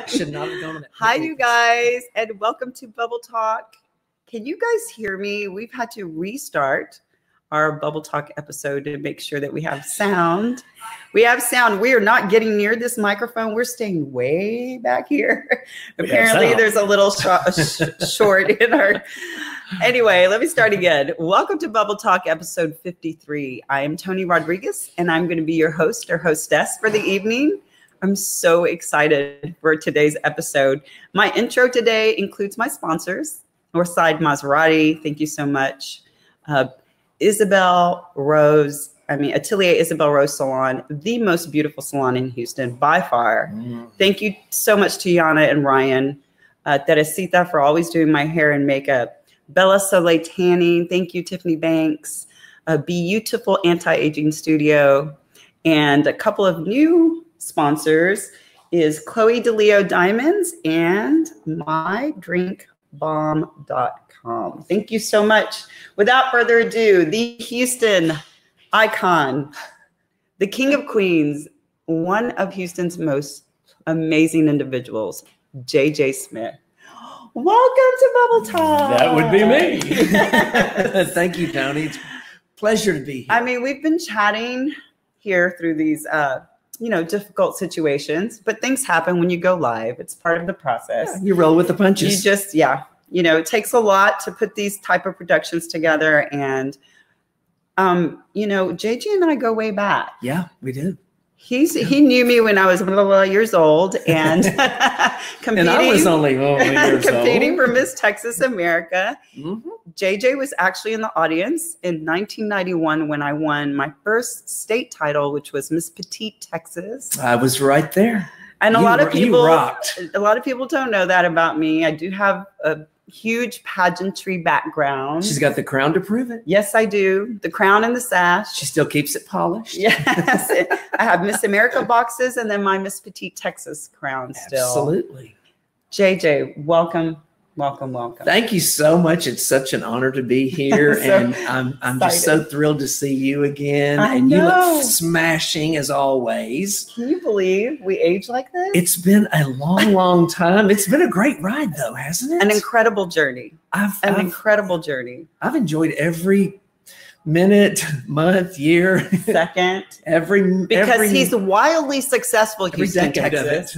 Should not have gone on that. Hi, you guys, and welcome to Bubble Talk. Can you guys hear me? We've had to restart our Bubble Talk episode to make sure that we have sound. We have sound. We are not getting near this microphone. We're staying way back here. Apparently, there's a little short in our... Anyway, let me start again. Welcome to Bubble Talk episode 53. I am Toni Rodriguez, and I'm going to be your host or hostess for the evening. I'm so excited for today's episode. My intro today includes my sponsors, Northside Maserati. Thank you so much. Atelier Isabel Rose Salon, the most beautiful salon in Houston by far. Thank you so much to Yana and Ryan. Teresita for always doing my hair and makeup. Bella Soleil Tanning. Thank you, Tiffany Banks. A beautiful anti-aging studio. And a couple of new sponsors is Chloe DeLeo Diamonds and mydrinkbomb.com. Thank you so much. Without further ado, the Houston icon, the King of Queens, one of Houston's most amazing individuals, JJ Smith. Welcome to Bubble Talk. That would be me. Thank you, Toni. It's a pleasure to be here. I mean, we've been chatting here through these difficult situations, but things happen when you go live. It's part of the process. Yeah, you roll with the punches. You just, it takes a lot to put these type of productions together. And, JJ and I go way back. Yeah, we do. He knew me when I was years old and competing. And I was only years competing for Miss Texas America. JJ was actually in the audience in 1991 when I won my first state title, which was Miss Petite Texas. I was right there. And a lot of people don't know that about me. I do have a huge pageantry background. She's got the crown to prove it. Yes, I do. The crown and the sash. She still keeps it polished. Yes. I have Miss America boxes and then my Miss Petite Texas crown still. Absolutely. JJ, welcome. Welcome, welcome. Thank you so much. It's such an honor to be here. And I'm just so thrilled to see you again. You look smashing as always. Can you believe we age like this? It's been a long, long time. It's been a great ride though, hasn't it? An incredible journey. Incredible journey. I've enjoyed every minute, month, year, second, because he's wildly successful. Houston, Texas.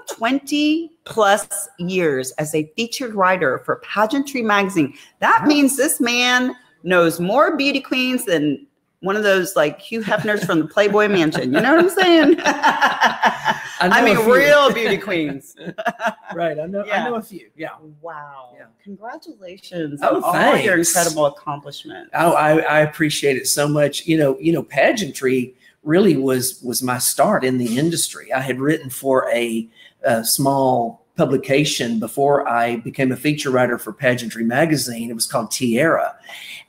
20 plus years as a featured writer for Pageantry Magazine. That means this man knows more beauty queens than one of those like Hugh Hefners from the Playboy Mansion. You know what I'm saying? I mean, real beauty queens. Right. I know a few. Yeah. Wow. Yeah. Congratulations on all your incredible accomplishments. Oh, I appreciate it so much. Pageantry really was my start in the industry. I had written for a small publication before I became a feature writer for Pageantry Magazine. It was called Tierra.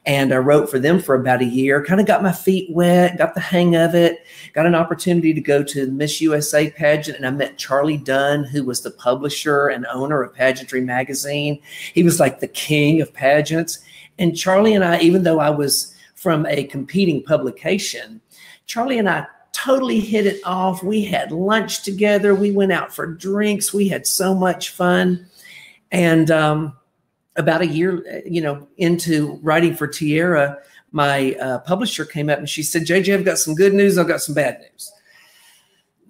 And I wrote for them for about a year, kind of got my feet wet, got the hang of it, got an opportunity to go to the Miss USA pageant. And I met Charlie Dunn, who was the publisher and owner of Pageantry Magazine. He was like the king of pageants. And Charlie and I, even though I was from a competing publication, Charlie and I totally hit it off. We had lunch together. We went out for drinks. We had so much fun. And about a year, into writing for Tierra, my publisher came up and she said, JJ, I've got some good news. I've got some bad news.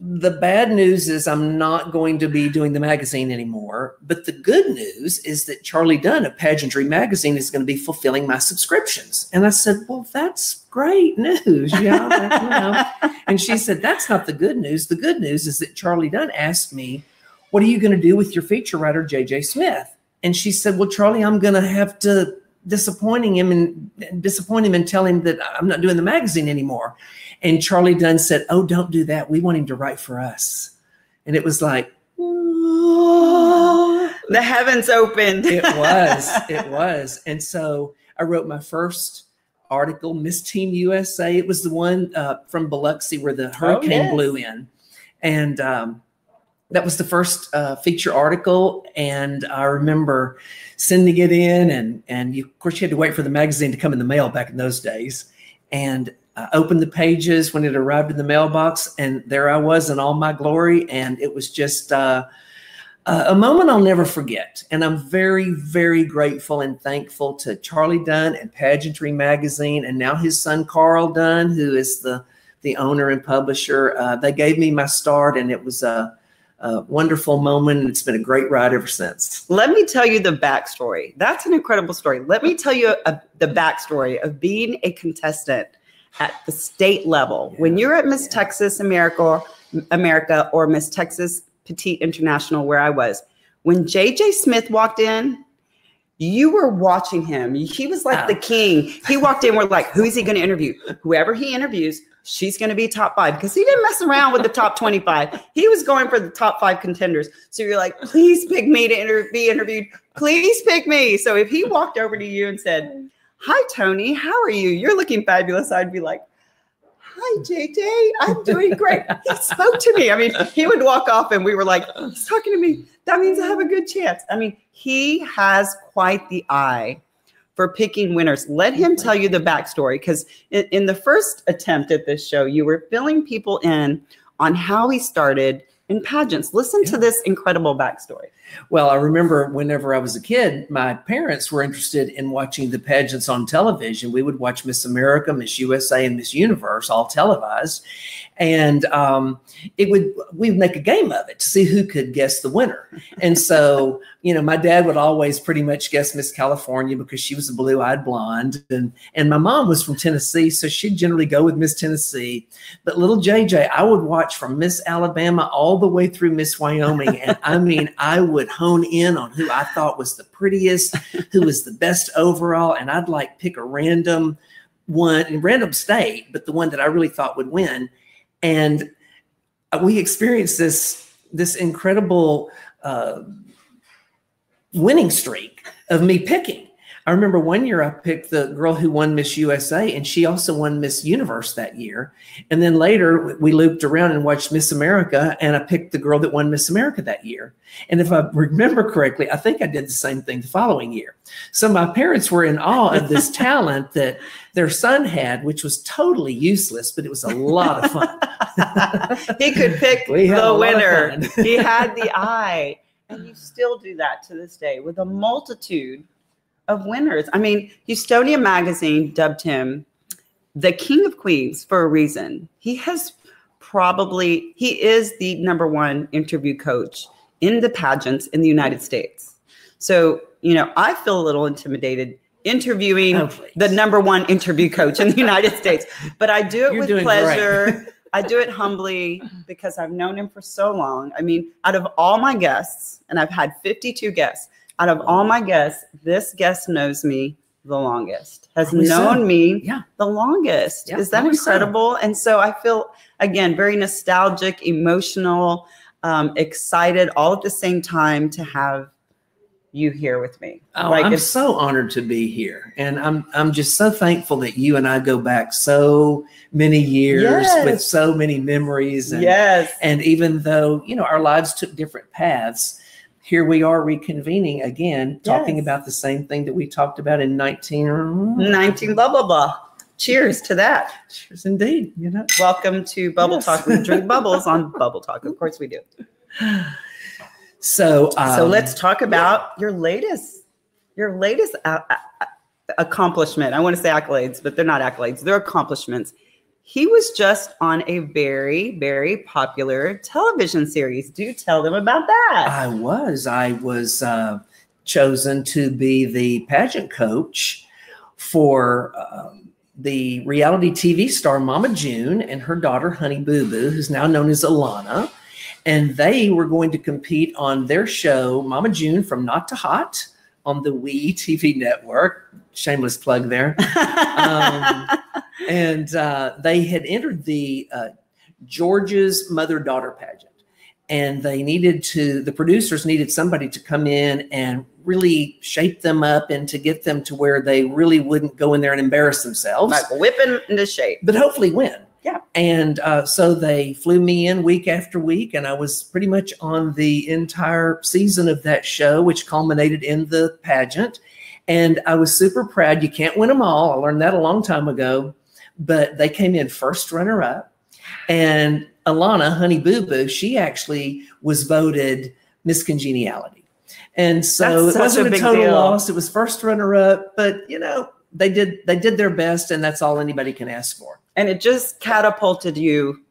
The bad news is I'm not going to be doing the magazine anymore. But the good news is that Charlie Dunn of Pageantry Magazine is going to be fulfilling my subscriptions. And I said, well, that's great news. And she said, that's not the good news. The good news is that Charlie Dunn asked me, what are you going to do with your feature writer, JJ Smith? And she said, well, Charlie, I'm going to have to disappoint him and tell him that I'm not doing the magazine anymore. And Charlie Dunn said, oh, don't do that. We want him to write for us. And it was like, oh, the heavens opened. It was. And so I wrote my first article, Miss Teen USA. It was the one from Biloxi where the hurricane blew in. And that was the first feature article. And I remember sending it in. And of course, you had to wait for the magazine to come in the mail back in those days. And I opened the pages when it arrived in the mailbox, and there I was in all my glory. And it was just a moment I'll never forget. And I'm very, very grateful and thankful to Charlie Dunn and Pageantry Magazine, and now his son, Carl Dunn, who is the owner and publisher. They gave me my start, and it was a wonderful moment. And it's been a great ride ever since. Let me tell you the backstory. That's an incredible story. Let me tell you the backstory of being a contestant at the state level. When you're at Miss Texas America or Miss Texas Petite International, where I was, when JJ Smith walked in, you were watching him. He was like the king. He walked in, we're like, who is he going to interview? Whoever he interviews, she's going to be top 5, because he didn't mess around with the top 25. He was going for the top 5 contenders. So you're like, please pick me to be interviewed. Please pick me. So if he walked over to you and said, hi, Toni, how are you? You're looking fabulous. I'd be like, hi, JJ, I'm doing great. He spoke to me. I mean, he would walk off and we were like, he's talking to me. That means I have a good chance. I mean, he has quite the eye for picking winners. Let him tell you the backstory, because in the first attempt at this show, you were filling people in on how he started in pageants. Listen to this incredible backstory. Well, I remember whenever I was a kid, my parents were interested in watching the pageants on television. We would watch Miss America, Miss USA, and Miss Universe, all televised. And we'd make a game of it to see who could guess the winner. And so, you know, my dad would always pretty much guess Miss California because she was a blue-eyed blonde. And my mom was from Tennessee, so she'd generally go with Miss Tennessee. But little JJ, I would watch from Miss Alabama all the way through Miss Wyoming. And I mean, I would hone in on who I thought was the prettiest, who was the best overall. And I'd like pick a random one, a random state, but the one that I really thought would win. And we experienced this incredible winning streak of me picking. I remember one year I picked the girl who won Miss USA, and she also won Miss Universe that year. And then later we looped around and watched Miss America, and I picked the girl that won Miss America that year. And if I remember correctly, I think I did the same thing the following year. So my parents were in awe of this talent that their son had, which was totally useless, but it was a lot of fun. He could pick the winner. He had the eye. And you still do that to this day with a multitude of winners. I mean, Houston Magazine dubbed him the King of Queens for a reason. He is the #1 interview coach in the pageants in the United States. So, you know, I feel a little intimidated interviewing the #1 interview coach in the United States, but I do it with pleasure. I do it humbly because I've known him for so long. I mean, out of all my guests, and I've had 52 guests, out of all my guests, this guest knows me the longest, has known me the longest. Yeah, is that incredible? And so I feel, again, very nostalgic, emotional, excited all at the same time to have you here with me. Oh, I'm so honored to be here. And I'm just so thankful that you and I go back so many years with so many memories. And, and even though, you know, our lives took different paths, here we are reconvening again, talking about the same thing that we talked about in 19 blah, blah, blah. Cheers to that. Cheers indeed. You know, welcome to Bubble Talk. We drink bubbles on Bubble Talk. Of course we do. So let's talk about your latest accomplishment. I want to say accolades, but they're not accolades. They're accomplishments. He was just on a very, very popular television series. Do tell them about that. I was chosen to be the pageant coach for the reality TV star Mama June and her daughter Honey Boo Boo, who's now known as Alana. And they were going to compete on their show, Mama June from Not to Hot, on the WeTV network. Shameless plug there. And they had entered the George's mother-daughter pageant. And the producers needed somebody to come in and really shape them up and to get them to where they really wouldn't go in there and embarrass themselves. Like whip them into shape. But hopefully win. Yeah. And so they flew me in week after week, and I was pretty much on the entire season of that show, which culminated in the pageant. And I was super proud. You can't win them all. I learned that a long time ago. but they came in first runner-up. And Alana, Honey Boo Boo, she actually was voted Miss Congeniality. And so it wasn't a total loss. It was first runner-up, but you know, they did their best, and that's all anybody can ask for. And it just catapulted you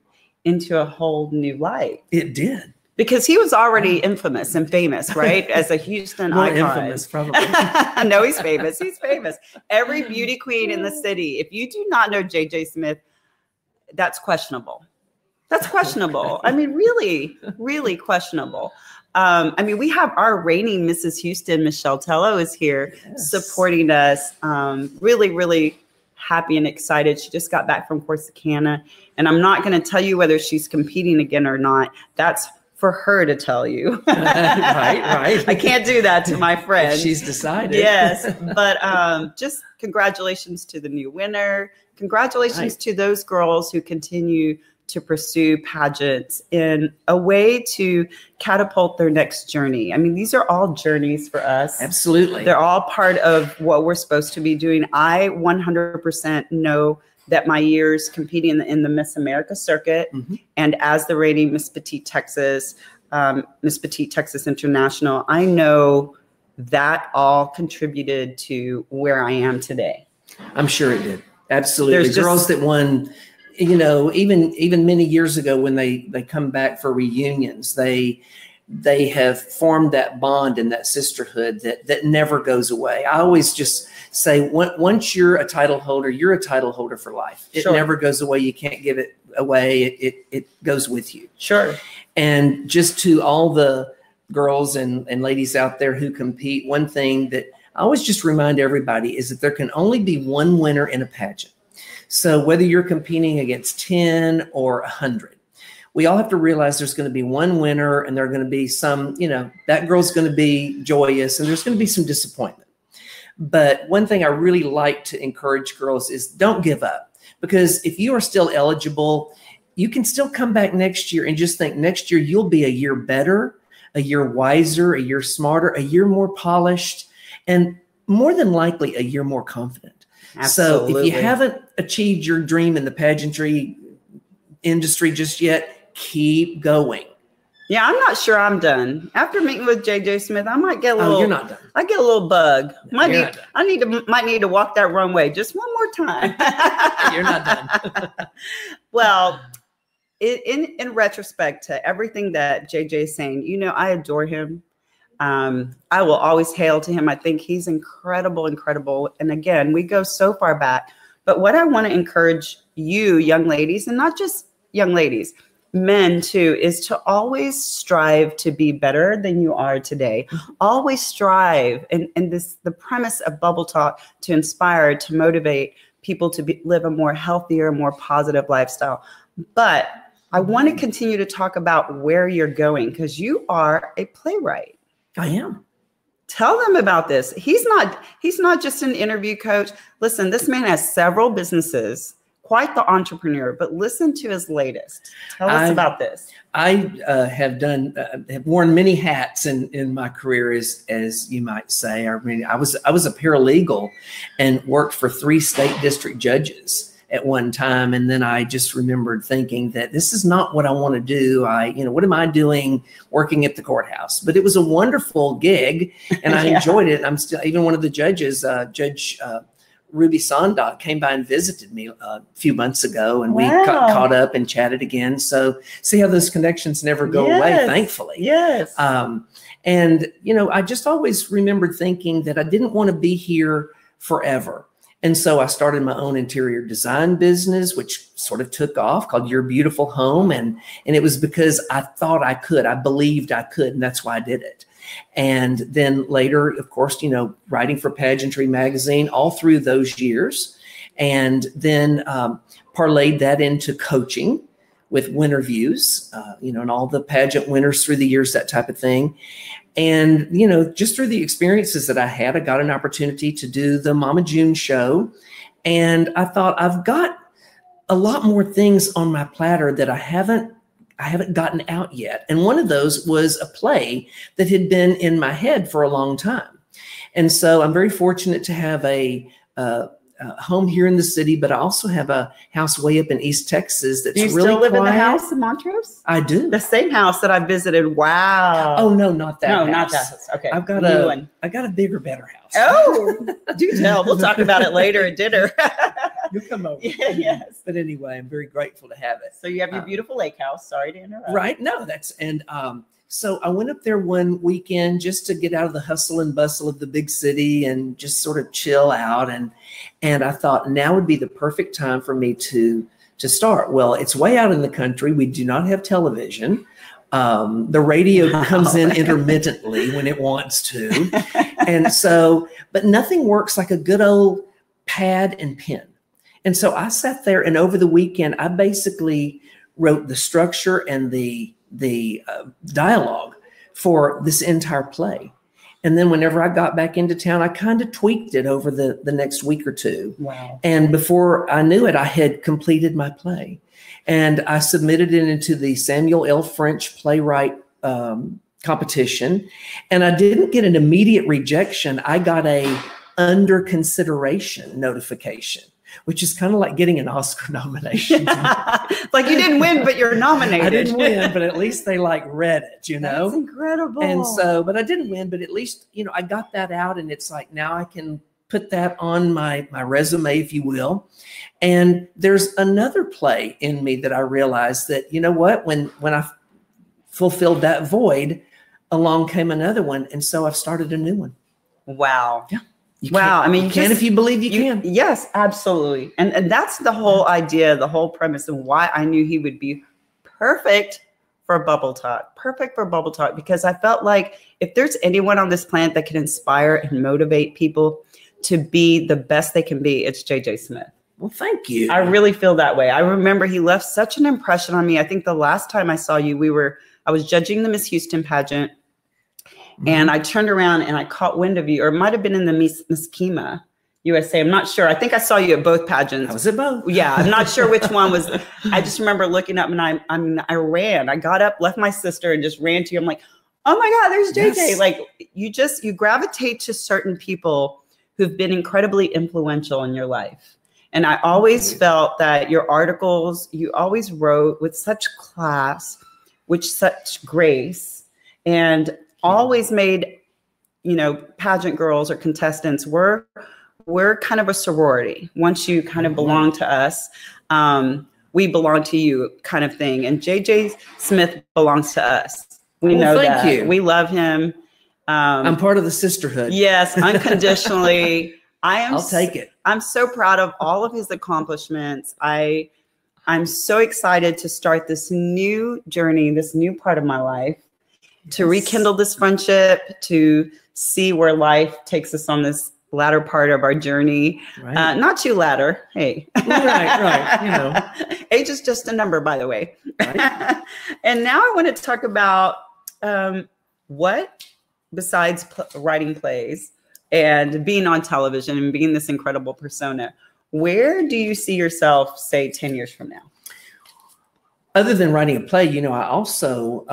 into a whole new light. It did. Because he was already infamous and famous, right? As a Houston icon. Infamous, probably. No, he's famous. He's famous. Every beauty queen in the city. If you do not know JJ Smith, that's questionable. That's questionable. I mean, really, really questionable. I mean, we have our reigning Mrs. Houston, Michelle Tello, is here supporting us. Really, really happy and excited. She just got back from Corsicana. And I'm not going to tell you whether she's competing again or not. That's for her to tell you. Right. I can't do that to my friend. If she's decided. Yes. But just congratulations to the new winner. Congratulations to those girls who continue to pursue pageants in a way to catapult their next journey. I mean, these are all journeys for us. Absolutely. They're all part of what we're supposed to be doing. I 100% know that my years competing in the Miss America circuit and as the reigning Miss Petite Texas International, I know that all contributed to where I am today. I'm sure it did. Absolutely. Girls that won, you know, even many years ago when they come back for reunions, they have formed that bond and that sisterhood that never goes away. I always just say, once you're a title holder, you're a title holder for life. It never goes away. You can't give it away. It goes with you. Sure. And just to all the girls and ladies out there who compete, one thing that I always just remind everybody is that there can only be one winner in a pageant. So whether you're competing against 10 or 100, we all have to realize there's going to be one winner, and there are going to be some, you know, that girl's going to be joyous and there's going to be some disappointment. But one thing I really like to encourage girls is don't give up, because if you are still eligible, you can still come back next year and just think next year you'll be a year better, a year wiser, a year smarter, a year more polished, and more than likely a year more confident. Absolutely. So if you haven't achieved your dream in the pageantry industry just yet, keep going. Yeah, I'm not sure I'm done. After meeting with JJ Smith, I might get a little. Oh, you're not done. I get a little bug. Might need to walk that runway just one more time. You're not done. Well, in retrospect to everything that JJ is saying, you know, I adore him. I will always hail to him. I think he's incredible. And again, we go so far back. But what I want to encourage you, young ladies, and not just young ladies, men too, is to always strive to be better than you are today. Always strive. And the premise of Bubble Talk, to inspire, to motivate people to live a more healthier, more positive lifestyle. But I want to continue to talk about where you're going, because you are a playwright. I am. Tell them about this. He's not just an interview coach. Listen, this man has several businesses, quite the entrepreneur, but listen to his latest. Tell us about this. I have worn many hats in my career, as you might say. I mean, I was a paralegal and worked for 3 state district judges at one time. And then I just remembered thinking that this is not what I want to do. What am I doing working at the courthouse? But it was a wonderful gig and I enjoyed it. I'm still, even one of the judges, Judge Ruby Sondock, came by and visited me a few months ago, and we caught up and chatted again. So see how those connections never go away, thankfully. Yes. And, you know, I just always remembered thinking that I didn't want to be here forever. And so I started my own interior design business, which sort of took off, called Your Beautiful Home. And it was because I thought I could, I believed I could, and that's why I did it. And then later, of course, you know, writing for Pageantry Magazine all through those years. And then parlayed that into coaching with Winter Views, you know, and all the pageant winners through the years, that type of thing. And, you know, just through the experiences that I had, I got an opportunity to do the Mama June show. And I thought, I've got a lot more things on my platter that I haven't gotten out yet. And one of those was a play that had been in my head for a long time. And so I'm very fortunate to have a home here in the city, but I also have a house way up in East Texas that's do you really still live quiet. in the house in Montrose? I do. The same house that I visited. Wow. Oh no, not that No, house. not that house. Okay. I've got New one. I got a bigger, better house. Oh, do tell. We'll talk about it later at dinner. You'll come over. Yeah, yes. But anyway, I'm very grateful to have it. So you have your beautiful lake house. Sorry to interrupt. Right. No, so I went up there one weekend just to get out of the hustle and bustle of the big city and just sort of chill out. And I thought now would be the perfect time for me to start. Well, it's way out in the country. We do not have television. The radio comes in intermittently when it wants to. And so, but nothing works like a good old pad and pen. And so I sat there, and over the weekend, I basically wrote the structure and the dialogue for this entire play. And then whenever I got back into town, I kind of tweaked it over the next week or two. Wow. And before I knew it, I had completed my play. And I submitted it into the Samuel L. French playwright competition. And I didn't get an immediate rejection. I got a under consideration notification, which is kind of like getting an Oscar nomination. Like you didn't win, but you're nominated. I didn't win, but at least they like read it, you know? That's incredible. And so, but I didn't win, but at least, you know, I got that out, and it's like, now I can put that on my resume, if you will. And there's another play in me that I realized that, you know what, when I fulfilled that void, along came another one. And so I've started a new one. Wow. Yeah. Wow. I mean, you can if you believe you can. Yes, absolutely. And that's the whole idea, the whole premise, and why I knew he would be perfect for Bubble Talk. Perfect for Bubble Talk, because I felt like if there's anyone on this planet that can inspire and motivate people to be the best they can be, it's JJ Smith. Well, thank you. I really feel that way. I remember he left such an impression on me. I think the last time I saw you, I was judging the Miss Houston pageant. And I turned around and I caught wind of you, or it might have been in the Miss Kima USA. I'm not sure. I think I saw you at both pageants. I was at both. Yeah, I'm not sure which one was. I just remember looking up, and I ran. I got up, left my sister, and just ran to you. I'm like, oh my God, there's JJ. Yes. Like you gravitate to certain people who've been incredibly influential in your life. And I always felt that your articles, you always wrote with such class, with such grace, and always made, you know, pageant girls or contestants, we're kind of a sorority. Once you kind of belong to us, we belong to you, kind of thing. And JJ Smith belongs to us. We know that. Thank you. We love him. I'm part of the sisterhood. Yes, unconditionally. I'll take it. I'm so proud of all of his accomplishments. I'm so excited to start this new journey, this new part of my life, to rekindle this friendship, to see where life takes us on this latter part of our journey. Right. Not too latter. Hey. Right. You know, age is just a number, by the way. Right. And now I want to talk about what, besides writing plays and being on television and being this incredible persona, where do you see yourself, say, 10 years from now? Other than writing a play, you know, I also,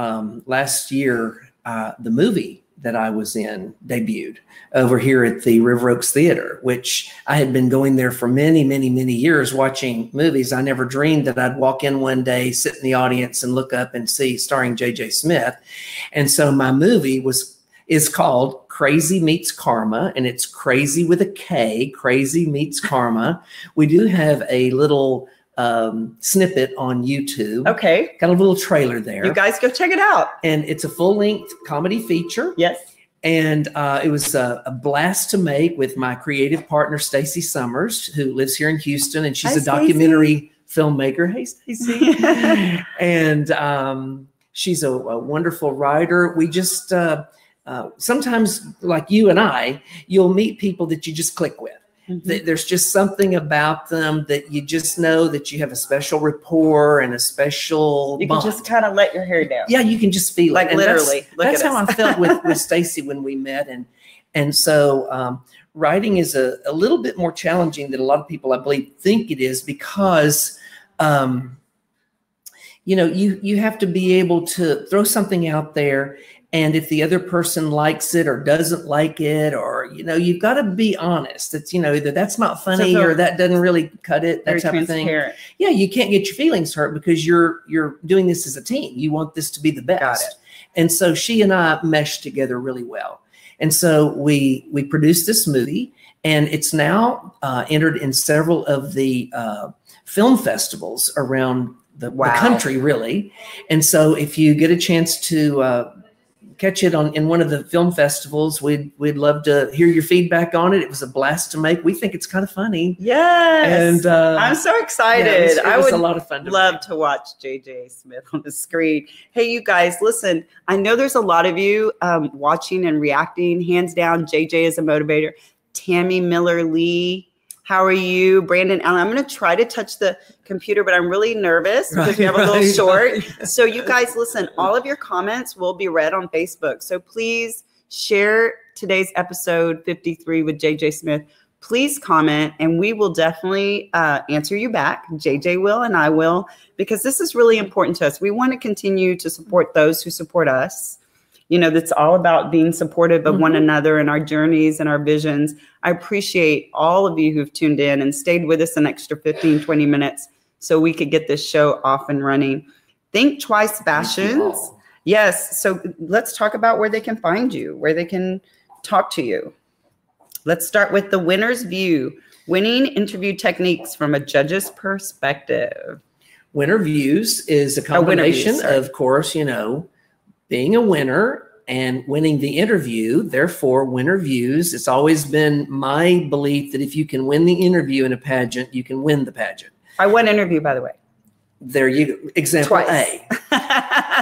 last year, the movie that I was in debuted over here at the River Oaks Theater, which I had been going there for many, many, many years watching movies. I never dreamed that I'd walk in one day, sit in the audience and look up and see starring JJ Smith. And so my movie is called Crazy Meets Karma, and it's crazy with a K, Crazy Meets Karma. We do have a little snippet on YouTube. Okay. Got a little trailer there. You guys go check it out. And it's a full-length comedy feature. Yes. And it was a blast to make with my creative partner, Stacey Summers, who lives here in Houston, and she's a documentary filmmaker. Hey, Stacey. And she's a wonderful writer. We just, sometimes like you and I, you'll meet people that you just click with. Mm-hmm. There's just something about them that you just know that you have a special rapport and a special You bond. can just kind of let your hair down. Yeah, you can just feel like it. And literally. That's how I felt with Stacey when we met. And so writing is a little bit more challenging than a lot of people, I believe, think it is, because you know, you have to be able to throw something out there And if the other person likes it or doesn't like it, or, you know, you've got to be honest. It's, you know, either that's not funny or that doesn't really cut it, that type of thing. Yeah, you can't get your feelings hurt because you're doing this as a team. You want this to be the best. Got it. And so she and I meshed together really well. And so we produced this movie, and it's now entered in several of the film festivals around the country, really. And so if you get a chance to catch it in one of the film festivals, we'd love to hear your feedback on it. It was a blast to make. We think it's kind of funny. Yes. And I'm so excited. Yeah, it was a lot of fun. Love to watch JJ Smith on the screen. Hey, you guys, listen, I know there's a lot of you watching and reacting. Hands down, JJ is a motivator. Tammy Miller Lee, how are you? Brandon Allen, I'm going to try to touch the computer, but I'm really nervous because we have a little short. So you guys, listen, all of your comments will be read on Facebook. So please share today's episode 53 with JJ Smith. Please comment, and we will definitely answer you back. JJ will, and I will, because this is really important to us. We want to continue to support those who support us. You know, that's all about being supportive of one another and our journeys and our visions. I appreciate all of you who've tuned in and stayed with us an extra 15, 20 minutes so we could get this show off and running. Think Twice Fashions. Yes. So let's talk about where they can find you, where they can talk to you. Let's start with the winner's view, winning interview techniques from a judge's perspective. Winner Views is a combination of course, you know, being a winner and winning the interview. Therefore, winner views. It's always been my belief that if you can win the interview in a pageant, you can win the pageant. I won interview, by the way. There you go. Example Twice. A.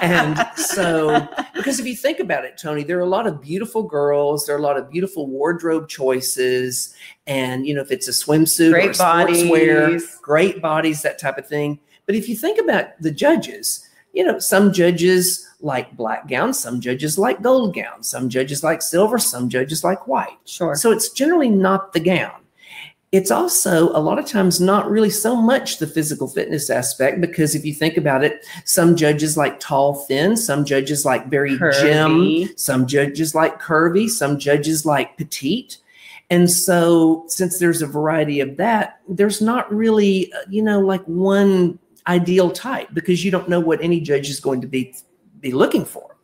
And so, because if you think about it, Toni, there are a lot of beautiful girls. There are a lot of beautiful wardrobe choices. And, you know, if it's a swimsuit or sportswear, great bodies, that type of thing. But if you think about the judges, you know, some judges like black gowns, some judges like gold gowns, some judges like silver, some judges like white. Sure. So it's generally not the gown. It's also a lot of times not really so much the physical fitness aspect, because if you think about it, some judges like tall, thin, some judges like very gym, some judges like curvy, some judges like petite. And so since there's a variety of that, there's not really, you know, like one ideal type, because you don't know what any judge is going to be looking for.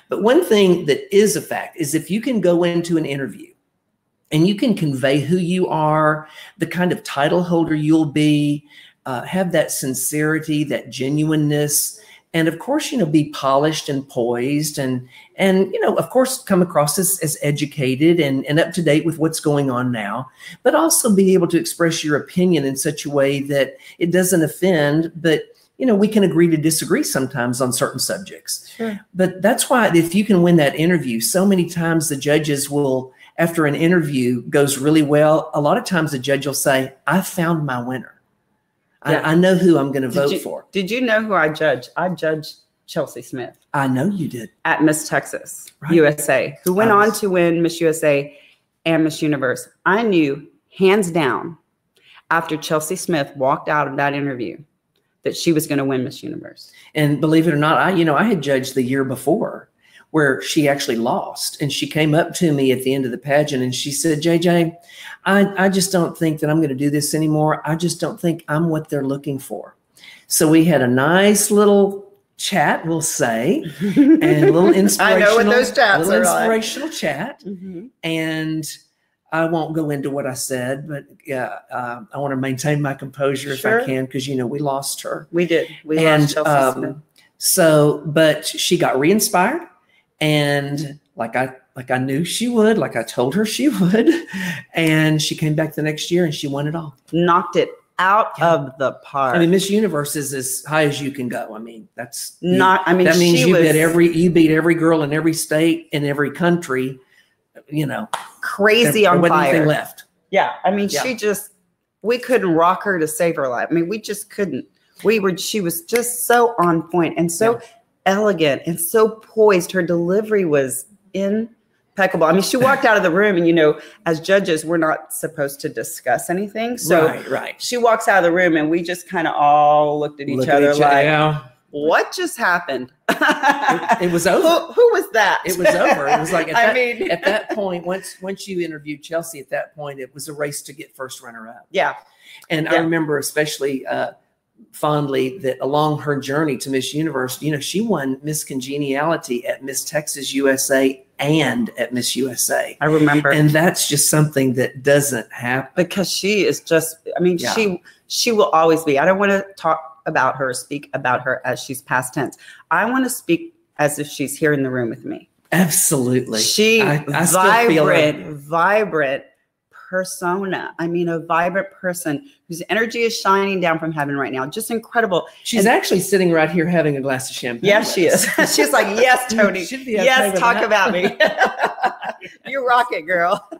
But one thing that is a fact is if you can go into an interview and you can convey who you are, the kind of title holder you'll be, have that sincerity, that genuineness, and of course, you know, be polished and poised and you know, of course, come across as educated and up to date with what's going on now, but also be able to express your opinion in such a way that it doesn't offend, but you know, we can agree to disagree sometimes on certain subjects. Sure. But that's why if you can win that interview, so many times the judges will, after an interview goes really well, a lot of times the judge will say, I found my winner. Yeah. I know who I'm going to vote for. Did you know who I judged? I judged Chelsea Smith. I know you did. At Miss Texas, USA, who went on to win Miss USA and Miss Universe. I knew hands down after Chelsea Smith walked out of that interview that she was going to win Miss Universe. And believe it or not, I had judged the year before where she actually lost. And she came up to me at the end of the pageant and she said, JJ, I just don't think that I'm going to do this anymore. I just don't think I'm what they're looking for. So we had a nice little chat, we'll say, and a little inspirational, I know what those chats are inspirational like. Chat. And I won't go into what I said, but yeah, I want to maintain my composure if I can, because, you know, we lost her. We did. We lost Chelsea Smith. So, but she got re-inspired, and like I knew she would, like I told her she would, and she came back the next year and she won it all. Knocked it out of the park. I mean, Miss Universe is as high as you can go. I mean, that's not. I mean, that means you beat every girl in every state in every country. You know, crazy on wasn't fire. Anything left. Yeah, I mean, we couldn't rock her to save her life. I mean, we just couldn't. She was just so on point and so elegant and so poised. Her delivery was impeccable. I mean, she walked out of the room, and you know, as judges, we're not supposed to discuss anything. So right. She walks out of the room, and we just kind of all looked at each other like, what just happened? It was over. Who was that? It was over. It was like at that point, once you interviewed Chelsea, at that point, it was a race to get first runner-up. Yeah. And I remember especially fondly that along her journey to Miss Universe, you know, she won Miss Congeniality at Miss Texas USA and at Miss USA. I remember. And that's just something that doesn't happen. Because she is just, I mean, she will always be. I don't want to talk about her, speak about her as she's past tense. I want to speak as if she's here in the room with me. Absolutely. Vibrant persona. I mean, a vibrant person whose energy is shining down from heaven right now. Just incredible. She's actually sitting right here having a glass of champagne. Yes, she is. She's like, yes, Toni. Yes, talk about me. You rock it, girl.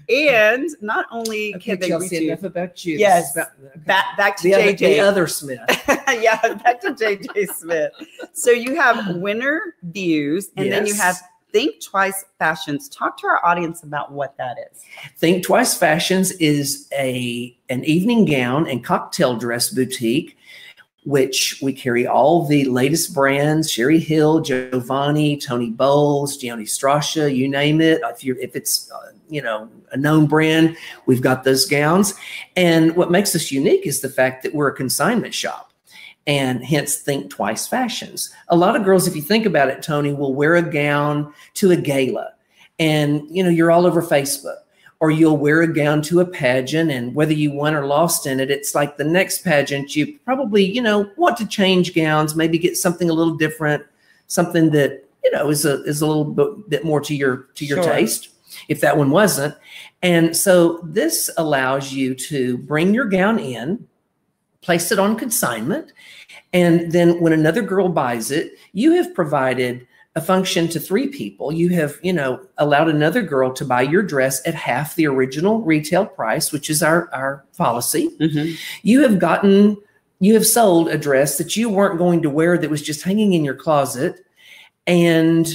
And not only can they reach you. Enough about you. Yes. Back to JJ. The other Smith. Yeah, back to JJ Smith. So you have Winner Views, and then you have Think Twice Fashions. Talk to our audience about what that is. Think Twice Fashions is an evening gown and cocktail dress boutique, which we carry all the latest brands: Sherry Hill, Giovanni, Toni Bowles, Gianni Strascia, you name it. If it's you know, a known brand, we've got those gowns. And what makes us unique is the fact that we're a consignment shop. And hence Think Twice Fashions. A lot of girls, if you think about it, Toni, will wear a gown to a gala, and you know, you're all over Facebook, or you'll wear a gown to a pageant, and whether you won or lost in it, it's like the next pageant, you probably, you know, want to change gowns, maybe get something a little different, something that, you know, is a little bit more to your taste, if that one wasn't. And so this allows you to bring your gown in, place it on consignment, and then when another girl buys it, you have provided a function to 3 people. You have, you know, allowed another girl to buy your dress at half the original retail price, which is our policy. Mm-hmm. You have sold a dress that you weren't going to wear, that was just hanging in your closet, and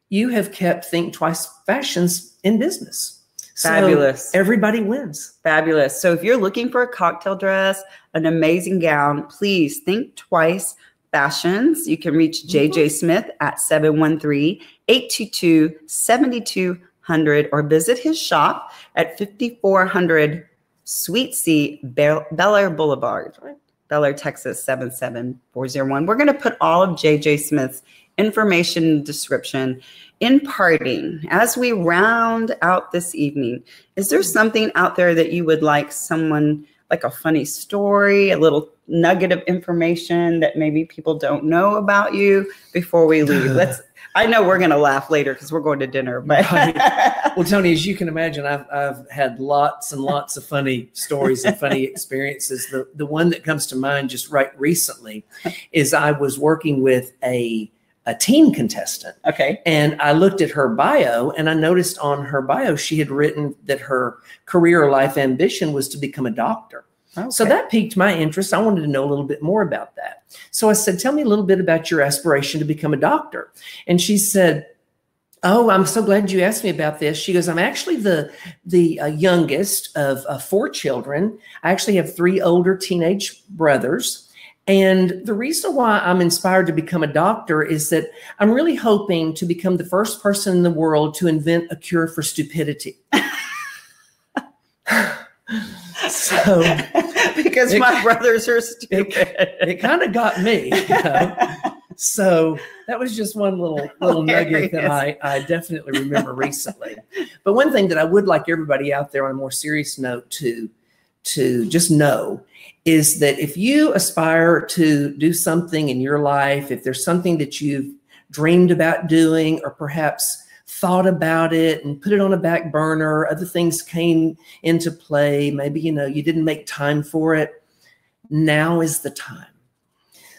you have kept Think Twice Fashions in business. Fabulous. So everybody wins. Fabulous. So if you're looking for a cocktail dress, an amazing gown, please Think Twice Fashions. You can reach JJ Smith at 713-822-7200 or visit his shop at 5400 Suite C, Bel Air Boulevard, Bel Air, Texas, 77401. We're going to put all of JJ Smith's information in the description. In parting, as we round out this evening, is there something out there that you would like someone, like a funny story, a little nugget of information that maybe people don't know about you before we leave? I know we're going to laugh later because we're going to dinner. But well, Toni, as you can imagine, I've had lots and lots of funny stories and funny experiences. The one that comes to mind just right recently is I was working with a teen contestant. Okay. And I looked at her bio, and I noticed on her bio, she had written that her career or life ambition was to become a doctor. Okay. So that piqued my interest. I wanted to know a little bit more about that. So I said, tell me a little bit about your aspiration to become a doctor. And she said, oh, I'm so glad you asked me about this. She goes, I'm actually the youngest of 4 children. I actually have 3 older teenage brothers. And the reason why I'm inspired to become a doctor is that I'm really hoping to become the first person in the world to invent a cure for stupidity. So, because my brothers are stupid. It kind of got me. You know? So that was just one little nugget that I definitely remember recently. But one thing that I would like everybody out there on a more serious note to just know is that if you aspire to do something in your life, if there's something that you've dreamed about doing, or perhaps thought about it and put it on a back burner, other things came into play, maybe, you know, you didn't make time for it, now is the time.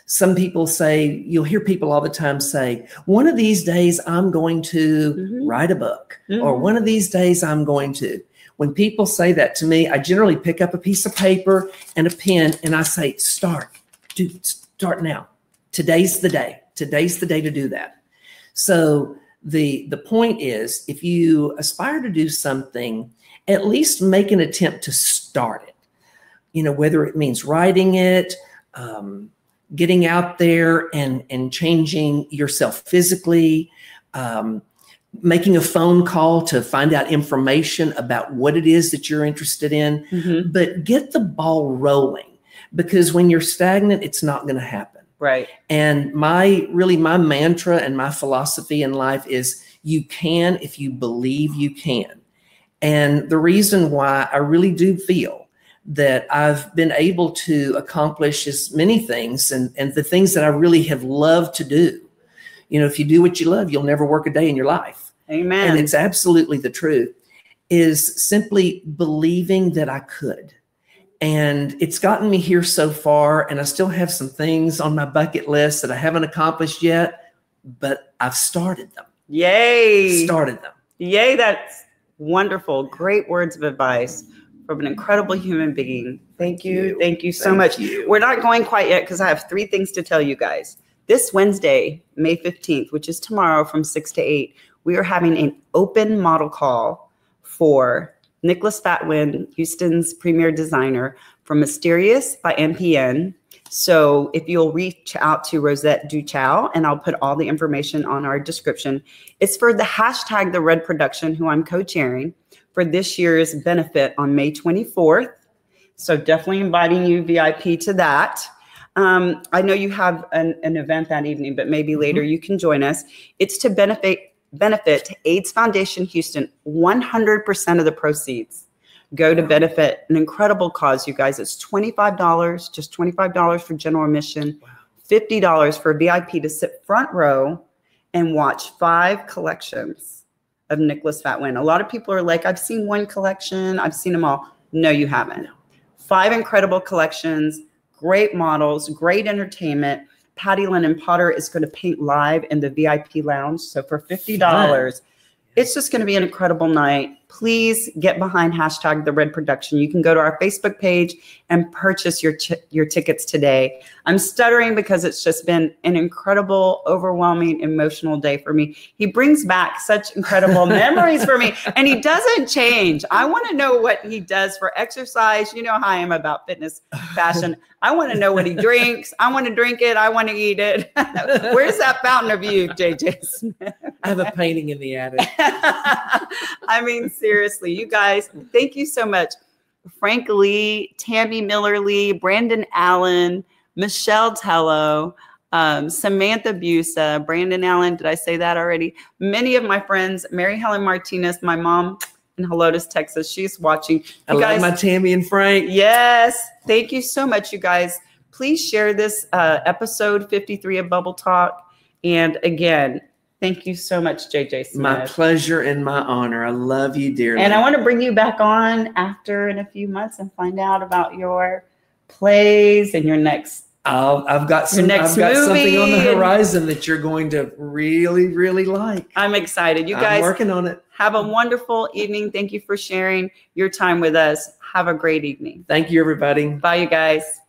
Some people say, you'll hear people all the time say, one of these days I'm going to write a book, or one of these days I'm going to. When people say that to me, I generally pick up a piece of paper and a pen, and I say, start now. Today's the day. Today's the day to do that. So the point is, if you aspire to do something, at least make an attempt to start it. You know, whether it means writing it, getting out there and changing yourself physically, making a phone call to find out information about what it is that you're interested in, but get the ball rolling, because when you're stagnant, it's not going to happen. Right. And my mantra and my philosophy in life is you can if you believe you can. And the reason why I really do feel that I've been able to accomplish as many things and the things that I really have loved to do. You know, if you do what you love, you'll never work a day in your life. Amen. And it's absolutely the truth, is simply believing that I could. And it's gotten me here so far, and I still have some things on my bucket list that I haven't accomplished yet, but I've started them. Yay. Started them. Yay, that's wonderful. Great words of advice from an incredible human being. Thank you. Thank you so much. We're not going quite yet because I have 3 things to tell you guys. This Wednesday, May 15th, which is tomorrow from 6 to 8, we are having an open model call for Nicholas Fatwin, Houston's premier designer, for Mysterious by MPN. So if you'll reach out to Rosette Duchow, and I'll put all the information on our description. It's for the hashtag The Red Production, who I'm co-chairing, for this year's benefit on May 24th. So definitely inviting you VIP to that. I know you have an event that evening, but maybe later you can join us. It's to benefit to AIDS Foundation Houston. 100% of the proceeds go to benefit an incredible cause, you guys. It's $25, just $25 for general admission, $50 for VIP to sit front row and watch 5 collections of Nicholas Fatwin. A lot of people are like, I've seen 1 collection, I've seen them all. No, you haven't. 5 incredible collections, great models, great entertainment. Patty Lennon Potter is going to paint live in the VIP lounge. So for $50, it's just going to be an incredible night. Please get behind hashtag The Red Production. You can go to our Facebook page and purchase your tickets today. I'm stuttering because it's just been an incredible, overwhelming, emotional day for me. He brings back such incredible memories for me, and he doesn't change. I want to know what he does for exercise. You know how I am about fitness, fashion. I want to know what he drinks. I want to drink it. I want to eat it. Where's that fountain of youth, JJ Smith? I have a painting in the attic. I mean, seriously, you guys, thank you so much. Frank Lee, Tammy Miller Lee, Brandon Allen, Michelle Tello, Samantha Busa, Brandon Allen. Did I say that already? Many of my friends, Mary Helen Martinez, my mom in Helotes, Texas. She's watching. I love my Tammy and Frank. Yes. Thank you so much, you guys. Please share this episode 53 of Bubble Talk. And again, thank you so much, JJ Smith. My pleasure and my honor. I love you dearly. And I want to bring you back on after in a few months and find out about your plays and your next. I've got something on the horizon that you're going to really, really like. I'm excited. You guys, I'm working on it. Have a wonderful evening. Thank you for sharing your time with us. Have a great evening. Thank you, everybody. Bye, you guys.